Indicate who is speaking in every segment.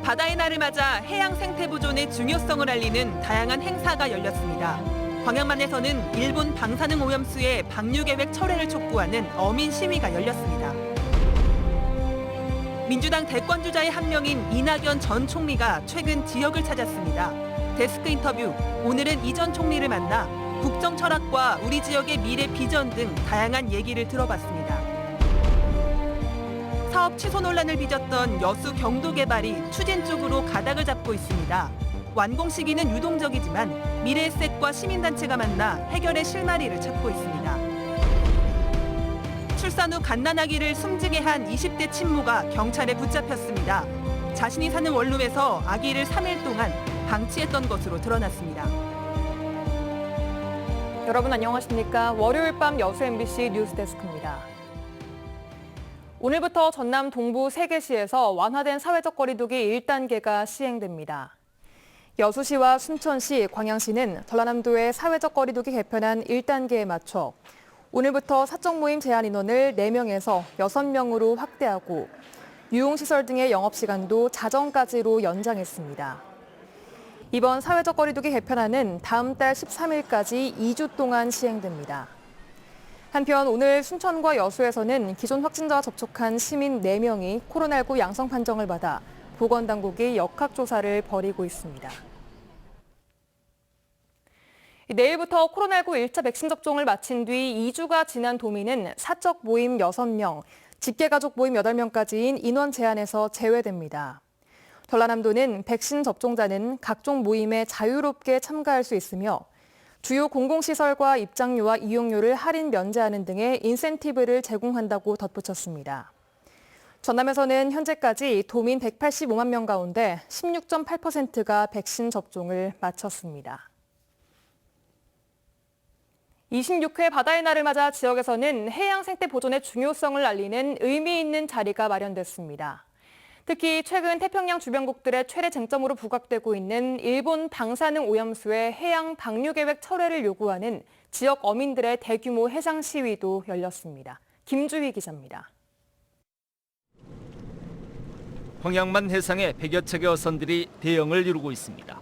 Speaker 1: 바다의 날을 맞아 해양 생태 보존의 중요성을 알리는 다양한 행사가 열렸습니다. 광양만에서는 일본 방사능 오염수의 방류 계획 철회를 촉구하는 어민 시위가 열렸습니다. 민주당 대권주자의 한 명인 이낙연 전 총리가 최근 지역을 찾았습니다. 데스크 인터뷰, 오늘은 이 전 총리를 만나 국정 철학과 우리 지역의 미래 비전 등 다양한 얘기를 들어봤습니다. 사업 취소 논란을 빚었던 여수 경도 개발이 추진 쪽으로 가닥을 잡고 있습니다. 완공 시기는 유동적이지만 미래에셋과 시민단체가 만나 해결의 실마리를 찾고 있습니다. 출산 후 갓난아기를 숨지게 한 20대 친모가 경찰에 붙잡혔습니다. 자신이 사는 원룸에서 아기를 3일 동안 방치했던 것으로 드러났습니다.
Speaker 2: 여러분 안녕하십니까? 월요일 밤 여수 MBC 뉴스데스크입니다. 오늘부터 전남 동부 3개시에서 완화된 사회적 거리두기 1단계가 시행됩니다. 여수시와 순천시, 광양시는 전라남도의 사회적 거리두기 개편안 1단계에 맞춰 오늘부터 사적 모임 제한 인원을 4명에서 6명으로 확대하고 유흥시설 등의 영업시간도 자정까지로 연장했습니다. 이번 사회적 거리두기 개편안은 다음 달 13일까지 2주 동안 시행됩니다. 한편 오늘 순천과 여수에서는 기존 확진자와 접촉한 시민 4명이 코로나19 양성 판정을 받아 보건당국이 역학조사를 벌이고 있습니다. 내일부터 코로나19 1차 백신 접종을 마친 뒤 2주가 지난 도민은 사적 모임 6명, 직계가족 모임 8명까지인 인원 제한에서 제외됩니다. 전라남도는 백신 접종자는 각종 모임에 자유롭게 참가할 수 있으며 주요 공공시설과 입장료와 이용료를 할인 면제하는 등의 인센티브를 제공한다고 덧붙였습니다. 전남에서는 현재까지 도민 185만 명 가운데 16.8%가 백신 접종을 마쳤습니다. 26회 바다의 날을 맞아 지역에서는 해양 생태 보존의 중요성을 알리는 의미 있는 자리가 마련됐습니다. 특히 최근 태평양 주변국들의 최대 쟁점으로 부각되고 있는 일본 방사능 오염수의 해양 방류 계획 철회를 요구하는 지역 어민들의 대규모 해상 시위도 열렸습니다. 김주희 기자입니다.
Speaker 3: 광양만 해상에 100여 척의 어선들이 대형을 이루고 있습니다.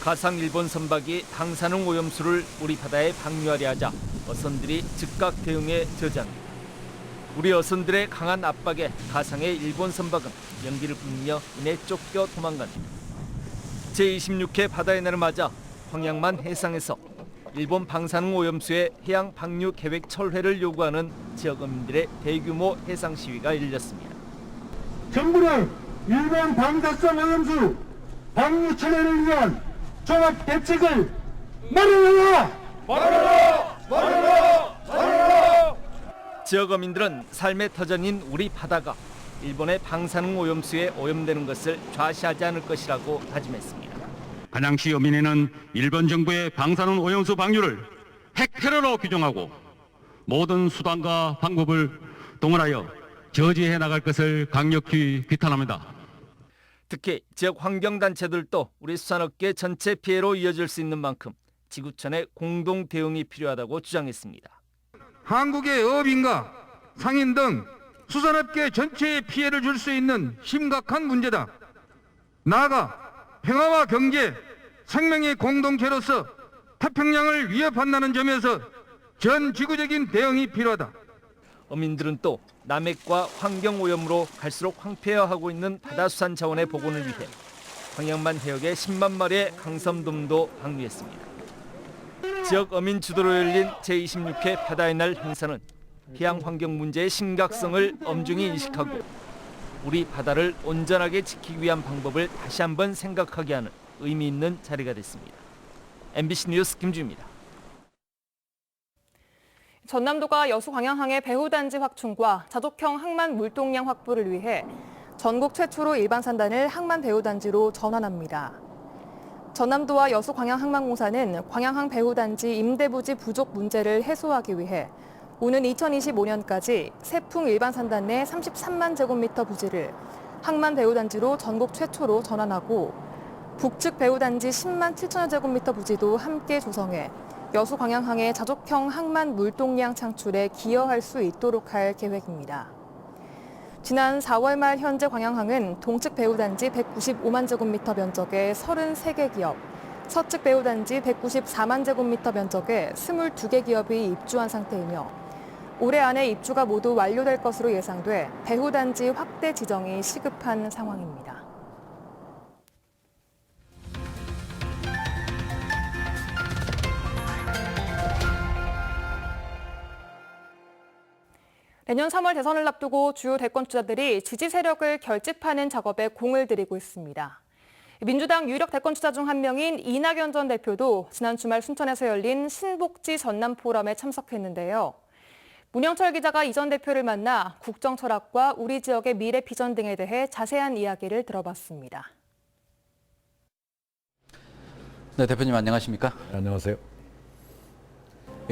Speaker 3: 가상 일본 선박이 방사능 오염수를 우리 바다에 방류하려 하자 어선들이 즉각 대응에 저지합니다. 우리 어선들의 강한 압박에 가상의 일본 선박은 연기를 뿜으며 이내 쫓겨 도망갑니다. 제26회 바다의 날을 맞아 광양만 해상에서 일본 방사능 오염수의 해양 방류 계획 철회를 요구하는 지역 어민들의 대규모 해상 시위가 열렸습니다.
Speaker 4: 정부는 일본 방사성 오염수 방류 철회를 위한 종합 대책을 마련하라!
Speaker 3: 지역 어민들은 삶의 터전인 우리 바다가 일본의 방사능 오염수에 오염되는 것을 좌시하지 않을 것이라고 다짐했습니다.
Speaker 5: 한양시 어민회는 일본 정부의 방사능 오염수 방류를 핵테러로 규정하고 모든 수단과 방법을 동원하여 저지해 나갈 것을 강력히 비탄합니다.
Speaker 3: 특히 지역 환경단체들도 우리 수산업계 전체 피해로 이어질 수 있는 만큼 지구촌의 공동 대응이 필요하다고 주장했습니다.
Speaker 4: 한국의 어민과 상인 등 수산업계 전체에 피해를 줄 수 있는 심각한 문제다. 나아가 평화와 경제, 생명의 공동체로서 태평양을 위협한다는 점에서 전 지구적인 대응이 필요하다.
Speaker 3: 어민들은 또 남핵과 환경오염으로 갈수록 황폐화하고 있는 바다수산 자원의 복원을 위해 광양만 해역의 10만 마리의 강섬돔도 방류했습니다. 지역 어민 주도로 열린 제26회 바다의 날 행사는 해양 환경 문제의 심각성을 엄중히 인식하고 우리 바다를 온전하게 지키기 위한 방법을 다시 한번 생각하게 하는 의미 있는 자리가 됐습니다. MBC 뉴스 김주희입니다.
Speaker 2: 전남도가 여수 광양항의 배후단지 확충과 자족형 항만 물동량 확보를 위해 전국 최초로 일반 산단을 항만 배후단지로 전환합니다. 전남도와 여수 광양항만공사는 광양항 배후단지 임대부지 부족 문제를 해소하기 위해 오는 2025년까지 세풍 일반 산단 내 33만 제곱미터 부지를 항만 배후단지로 전국 최초로 전환하고 북측 배후단지 10만 7천여 제곱미터 부지도 함께 조성해 여수 광양항의 자족형 항만 물동량 창출에 기여할 수 있도록 할 계획입니다. 지난 4월 말 현재 광양항은 동측 배후단지 195만 제곱미터 면적의 33개 기업, 서측 배후단지 194만 제곱미터 면적의 22개 기업이 입주한 상태이며 올해 안에 입주가 모두 완료될 것으로 예상돼 배후단지 확대 지정이 시급한 상황입니다. 내년 3월 대선을 앞두고 주요 대권 주자들이 지지 세력을 결집하는 작업에 공을 들이고 있습니다. 민주당 유력 대권 주자 중 한 명인 이낙연 전 대표도 지난 주말 순천에서 열린 신복지 전남 포럼에 참석했는데요. 문영철 기자가 이 전 대표를 만나 국정 철학과 우리 지역의 미래 비전 등에 대해 자세한 이야기를 들어봤습니다.
Speaker 6: 네, 대표님 안녕하십니까?
Speaker 7: 안녕하세요.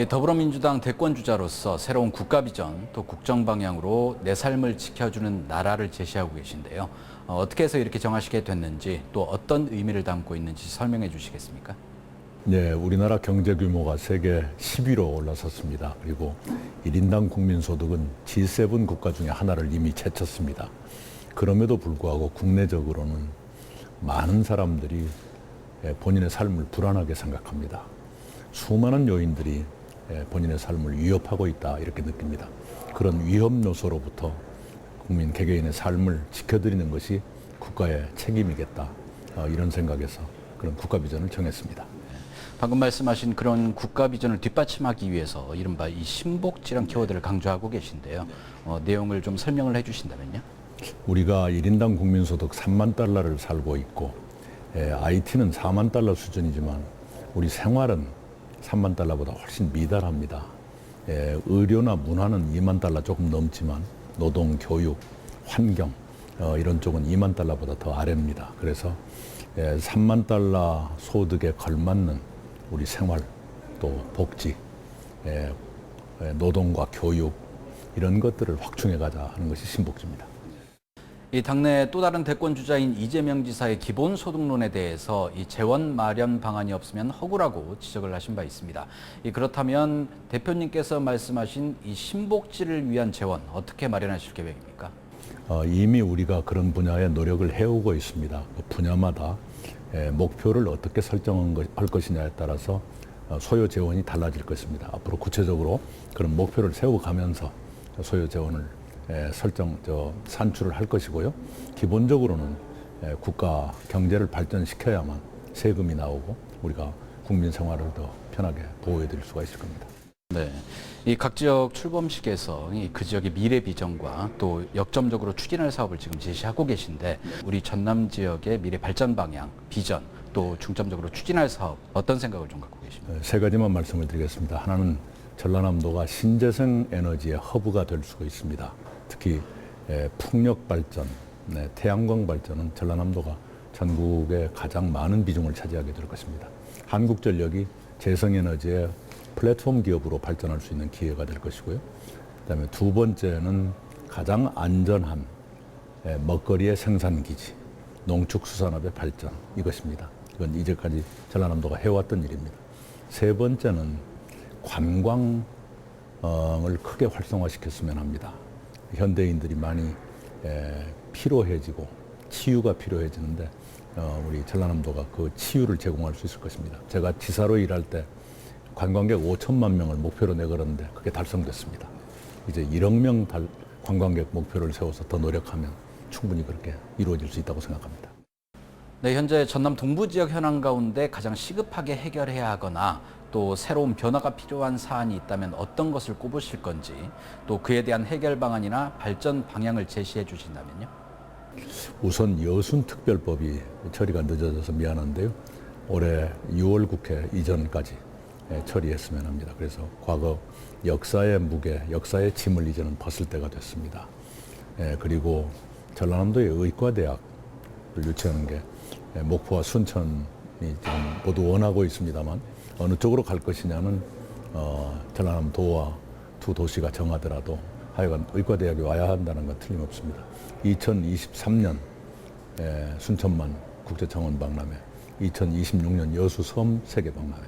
Speaker 6: 더불어민주당 대권 주자로서 새로운 국가 비전 또 국정 방향으로 내 삶을 지켜주는 나라를 제시하고 계신데요. 어떻게 해서 이렇게 정하시게 됐는지 또 어떤 의미를 담고 있는지 설명해 주시겠습니까?
Speaker 7: 네, 우리나라 경제 규모가 세계 10위로 올라섰습니다. 그리고 1인당 국민소득은 G7 국가 중에 하나를 이미 제쳤습니다. 그럼에도 불구하고 국내적으로는 많은 사람들이 본인의 삶을 불안하게 생각합니다. 수많은 요인들이 본인의 삶을 위협하고 있다 이렇게 느낍니다. 그런 위험 요소로부터 국민 개개인의 삶을 지켜드리는 것이 국가의 책임이겠다 이런 생각에서 그런 국가 비전을 정했습니다.
Speaker 6: 방금 말씀하신 그런 국가 비전을 뒷받침하기 위해서 이른바 이 신복지란 키워드를 강조하고 계신데요. 내용을 좀 설명을 해주신다면요.
Speaker 7: 우리가 1인당 국민소득 3만 달러를 살고 있고 IT는 4만 달러 수준이지만 우리 생활은 3만 달러보다 훨씬 미달합니다. 의료나 문화는 2만 달러 조금 넘지만 노동, 교육, 환경 이런 쪽은 2만 달러보다 더 아래입니다. 그래서 3만 달러 소득에 걸맞는 우리 생활, 또 복지, 노동과 교육 이런 것들을 확충해 가자 하는 것이 신복지입니다.
Speaker 6: 이 당내 또 다른 대권 주자인 이재명 지사의 기본소득론에 대해서 이 재원 마련 방안이 없으면 허구라고 지적을 하신 바 있습니다. 그렇다면 대표님께서 말씀하신 이 신복지를 위한 재원 어떻게 마련하실 계획입니까?
Speaker 7: 이미 우리가 그런 분야에 노력을 해오고 있습니다. 그 분야마다 목표를 어떻게 설정할 것이냐에 따라서 소요 재원이 달라질 것입니다. 앞으로 구체적으로 그런 목표를 세워가면서 소요 재원을 산출을 할 것이고요. 기본적으로는 국가 경제를 발전시켜야만 세금이 나오고 우리가 국민 생활을 더 편하게 보호해 드릴 수가 있을 겁니다.
Speaker 6: 네, 이 각 지역 출범식에서 그 지역의 미래 비전과 또 역점적으로 추진할 사업을 지금 제시하고 계신데 우리 전남 지역의 미래 발전 방향, 비전 또 중점적으로 추진할 사업 어떤 생각을 좀 갖고 계십니까?
Speaker 7: 세 가지만 말씀을 드리겠습니다. 하나는 전라남도가 신재생 에너지의 허브가 될 수가 있습니다. 특히 풍력 발전, 태양광 발전은 전라남도가 전국에 가장 많은 비중을 차지하게 될 것입니다. 한국전력이 재생에너지의 플랫폼 기업으로 발전할 수 있는 기회가 될 것이고요. 그다음에 두 번째는 가장 안전한 먹거리의 생산기지, 농축수산업의 발전 이것입니다. 이건 이제까지 전라남도가 해왔던 일입니다. 세 번째는 관광을 크게 활성화시켰으면 합니다. 현대인들이 많이 피로해지고 치유가 필요해지는데 우리 전라남도가 그 치유를 제공할 수 있을 것입니다. 제가 지사로 일할 때 관광객 5천만 명을 목표로 내걸었는데 그게 달성됐습니다. 이제 1억 명 관광객 목표를 세워서 더 노력하면 충분히 그렇게 이루어질 수 있다고 생각합니다.
Speaker 6: 네, 현재 전남 동부 지역 현안 가운데 가장 시급하게 해결해야 하거나 또 새로운 변화가 필요한 사안이 있다면 어떤 것을 꼽으실 건지 또 그에 대한 해결 방안이나 발전 방향을 제시해 주신다면요.
Speaker 7: 우선 여순특별법이 처리가 늦어져서 미안한데요. 올해 6월 국회 이전까지 처리했으면 합니다. 그래서 과거 역사의 무게, 역사의 짐을 이제는 벗을 때가 됐습니다. 그리고 전라남도의 의과대학을 유치하는 게 목포와 순천이 지금 모두 원하고 있습니다만 어느 쪽으로 갈 것이냐는 전라남도와 두 도시가 정하더라도 하여간 의과대학이 와야 한다는 건 틀림없습니다. 2023년 순천만 국제청원 박람회, 2026년 여수 섬 세계 박람회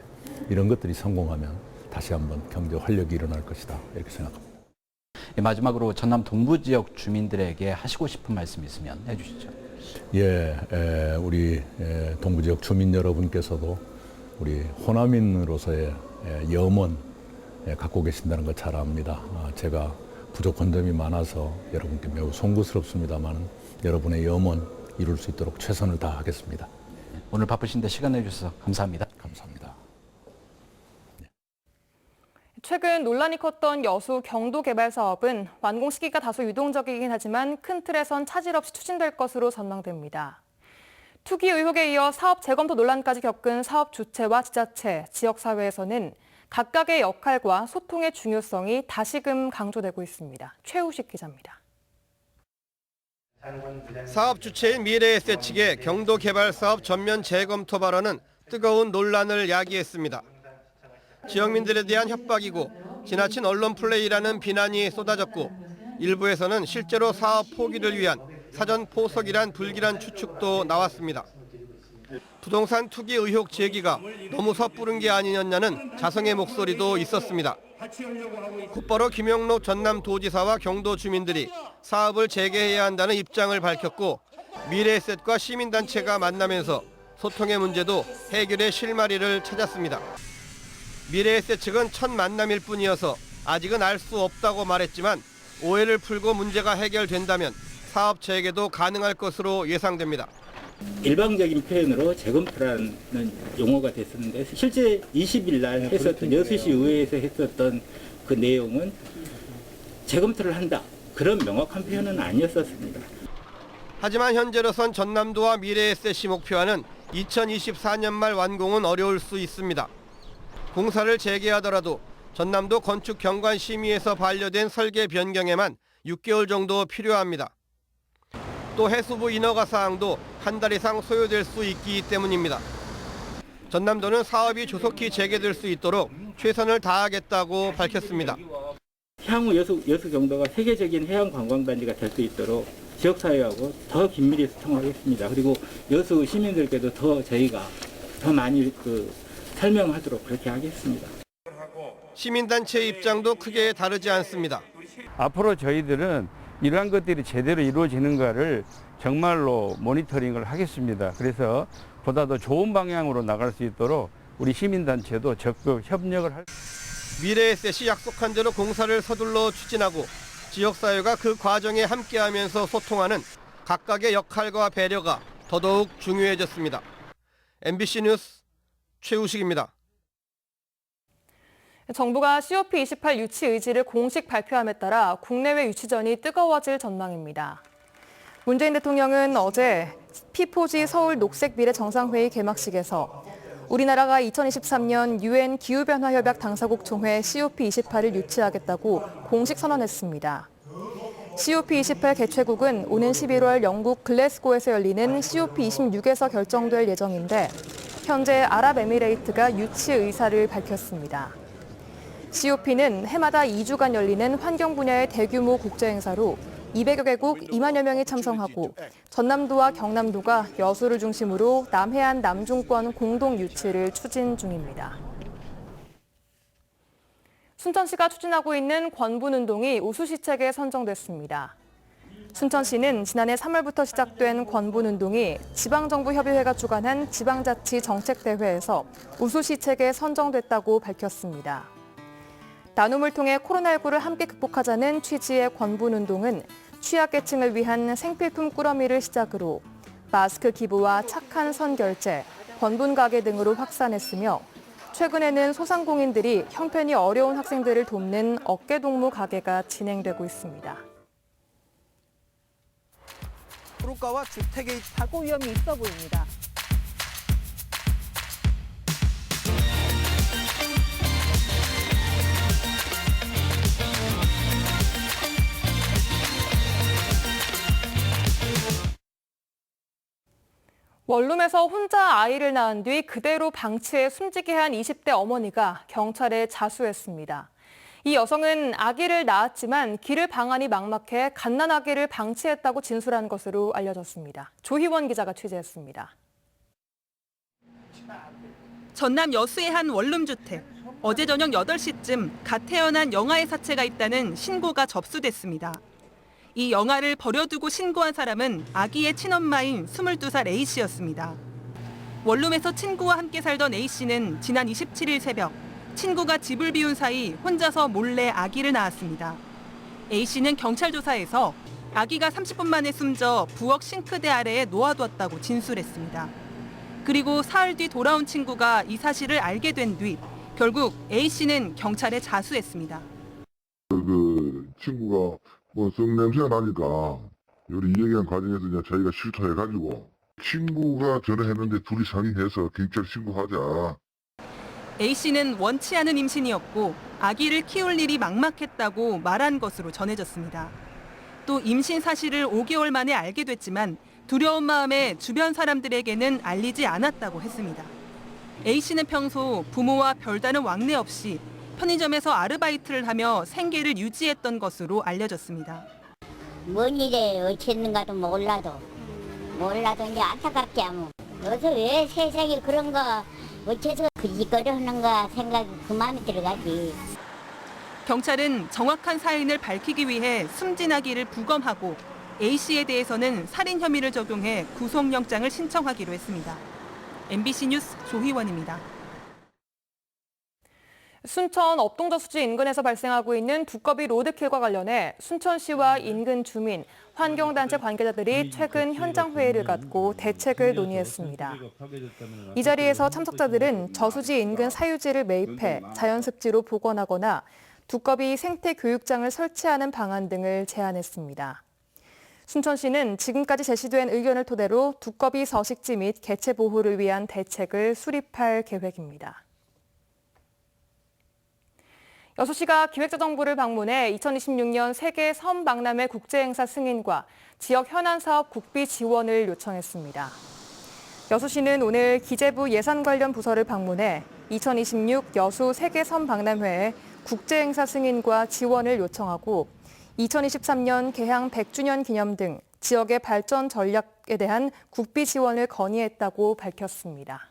Speaker 7: 이런 것들이 성공하면 다시 한번 경제 활력이 일어날 것이다 이렇게 생각합니다.
Speaker 6: 마지막으로 전남 동부 지역 주민들에게 하시고 싶은 말씀 있으면 해주시죠.
Speaker 7: 우리 동부 지역 주민 여러분께서도 우리 호남인으로서의 염원 갖고 계신다는 거 잘 압니다. 제가 부족한 점이 많아서 여러분께 매우 송구스럽습니다만 여러분의 염원 이룰 수 있도록 최선을 다하겠습니다.
Speaker 6: 오늘 바쁘신데 시간 내주셔서 감사합니다.
Speaker 7: 감사합니다.
Speaker 2: 최근 논란이 컸던 여수 경도 개발 사업은 완공 시기가 다소 유동적이긴 하지만 큰 틀에선 차질 없이 추진될 것으로 전망됩니다. 투기 의혹에 이어 사업 재검토 논란까지 겪은 사업 주체와 지자체, 지역사회에서는 각각의 역할과 소통의 중요성이 다시금 강조되고 있습니다. 최우식 기자입니다.
Speaker 8: 사업 주체인 미래에셋 측의 경도 개발 사업 전면 재검토 발언은 뜨거운 논란을 야기했습니다. 지역민들에 대한 협박이고 지나친 언론 플레이라는 비난이 쏟아졌고 일부에서는 실제로 사업 포기를 위한 사전 포석이란 불길한 추측도 나왔습니다. 부동산 투기 의혹 제기가 너무 섣부른 게 아니었냐는 자성의 목소리도 있었습니다. 곧바로 김영록 전남도지사와 경도 주민들이 사업을 재개해야 한다는 입장을 밝혔고 미래에셋과 시민단체가 만나면서 소통의 문제도 해결의 실마리를 찾았습니다. 미래에셋 측은 첫 만남일 뿐이어서 아직은 알 수 없다고 말했지만 오해를 풀고 문제가 해결된다면 사업 재개도 가능할 것으로 예상됩니다.
Speaker 9: 일방적인 표현으로 재검토라는 용어가 됐었는데 실제 20일 날 했었던 여수시 의회에서 했었던 그 내용은 재검토를 한다. 그런 명확한 표현은 아니었었습니다.
Speaker 8: 하지만 현재로선 전남도와 미래에셋이 목표하는 2024년 말 완공은 어려울 수 있습니다. 공사를 재개하더라도 전남도 건축경관심의에서 반려된 설계 변경에만 6개월 정도 필요합니다. 또 해수부 인허가 사항도 한 달 이상 소요될 수 있기 때문입니다. 전남도는 사업이 조속히 재개될 수 있도록 최선을 다하겠다고 밝혔습니다.
Speaker 9: 향후 여수 경도가 세계적인 해양 관광단지가 될 수 있도록 지역사회하고 더 긴밀히 소통하겠습니다. 그리고 여수 시민들께도 더 저희가 더 많이 설명하도록 그렇게 하겠습니다.
Speaker 8: 시민단체 입장도 크게 다르지 않습니다.
Speaker 10: 앞으로 저희들은 이러한 것들이 제대로 이루어지는가를 정말로 모니터링을 하겠습니다. 그래서 보다 더 좋은 방향으로 나갈 수 있도록 우리 시민단체도 적극 협력을 할.
Speaker 8: 미래에셋이 약속한 대로 공사를 서둘러 추진하고 지역사회가 그 과정에 함께하면서 소통하는 각각의 역할과 배려가 더더욱 중요해졌습니다. MBC 뉴스 최우식입니다.
Speaker 2: 정부가 COP28 유치 의지를 공식 발표함에 따라 국내외 유치전이 뜨거워질 전망입니다. 문재인 대통령은 어제 P4G 서울 녹색미래 정상회의 개막식에서 우리나라가 2023년 UN 기후변화협약 당사국 총회 COP28을 유치하겠다고 공식 선언했습니다. COP28 개최국은 오는 11월 영국 글래스고에서 열리는 COP26에서 결정될 예정인데 현재 아랍에미레이트가 유치 의사를 밝혔습니다. COP는 해마다 2주간 열리는 환경 분야의 대규모 국제행사로 200여 개국 2만여 명이 참석하고 전남도와 경남도가 여수를 중심으로 남해안 남중권 공동 유치를 추진 중입니다. 순천시가 추진하고 있는 권분운동이 우수시책에 선정됐습니다. 순천시는 지난해 3월부터 시작된 권분운동이 지방정부협의회가 주관한 지방자치 정책대회에서 우수시책에 선정됐다고 밝혔습니다. 나눔을 통해 코로나19를 함께 극복하자는 취지의 권분운동은 취약계층을 위한 생필품 꾸러미를 시작으로 마스크 기부와 착한 선결제, 권분가게 등으로 확산했으며 최근에는 소상공인들이 형편이 어려운 학생들을 돕는 어깨동무 가게가 진행되고 있습니다.
Speaker 1: 도로가와 주택의 사고 위험이 있어 보입니다.
Speaker 2: 원룸에서 혼자 아이를 낳은 뒤 그대로 방치해 숨지게 한 20대 어머니가 경찰에 자수했습니다. 이 여성은 아기를 낳았지만 길을 방안이 막막해 갓난아기를 방치했다고 진술한 것으로 알려졌습니다. 조희원 기자가 취재했습니다.
Speaker 1: 전남 여수의 한 원룸주택. 어제 저녁 8시쯤 갓 태어난 영아의 사체가 있다는 신고가 접수됐습니다. 이 영아를 버려두고 신고한 사람은 아기의 친엄마인 22살 A씨였습니다. 원룸에서 친구와 함께 살던 A씨는 지난 27일 새벽 친구가 집을 비운 사이 혼자서 몰래 아기를 낳았습니다. A씨는 경찰 조사에서 아기가 30분 만에 숨져 부엌 싱크대 아래에 놓아두었다고 진술했습니다. 그리고 사흘 뒤 돌아온 친구가 이 사실을 알게 된 뒤 결국 A씨는 경찰에 자수했습니다.
Speaker 11: 그 친구가 뭐 성냄새가 나니까 우리 이 얘기한 과정에서 이제 저희가 실토해가지고 친구가 전화했는데 둘이 상의해서 경찰 신고하자.
Speaker 1: A씨는 원치 않은 임신이었고 아기를 키울 일이 막막했다고 말한 것으로 전해졌습니다. 또 임신 사실을 5개월 만에 알게 됐지만 두려운 마음에 주변 사람들에게는 알리지 않았다고 했습니다. A씨는 평소 부모와 별다른 왕래 없이 편의점에서 아르바이트를 하며 생계를 유지했던 것으로 알려졌습니다.
Speaker 12: 뭔 일에 어쨌는가도 몰라도 이제 안타깝게 하면 어서 왜 세상에 그런 거 어째서 그 짓거리 하는가 생각이 그 마음에 들어가지.
Speaker 1: 경찰은 정확한 사인을 밝히기 위해 숨진 아기를 부검하고 A씨에 대해서는 살인 혐의를 적용해 구속영장을 신청하기로 했습니다. MBC 뉴스 조희원입니다.
Speaker 2: 순천 업동저수지 인근에서 발생하고 있는 두꺼비 로드킬과 관련해 순천시와 인근 주민, 환경단체 관계자들이 최근 현장 회의를 갖고 대책을 논의했습니다. 이 자리에서 참석자들은 저수지 인근 사유지를 매입해 자연습지로 복원하거나 두꺼비 생태 교육장을 설치하는 방안 등을 제안했습니다. 순천시는 지금까지 제시된 의견을 토대로 두꺼비 서식지 및 개체 보호를 위한 대책을 수립할 계획입니다. 여수시가 기획자정부를 방문해 2026년 세계 섬 박람회 국제행사 승인과 지역 현안 사업 국비 지원을 요청했습니다. 여수시는 오늘 기재부 예산 관련 부서를 방문해 2026 여수 세계 섬 박람회에 국제행사 승인과 지원을 요청하고 2023년 개항 100주년 기념 등 지역의 발전 전략에 대한 국비 지원을 건의했다고 밝혔습니다.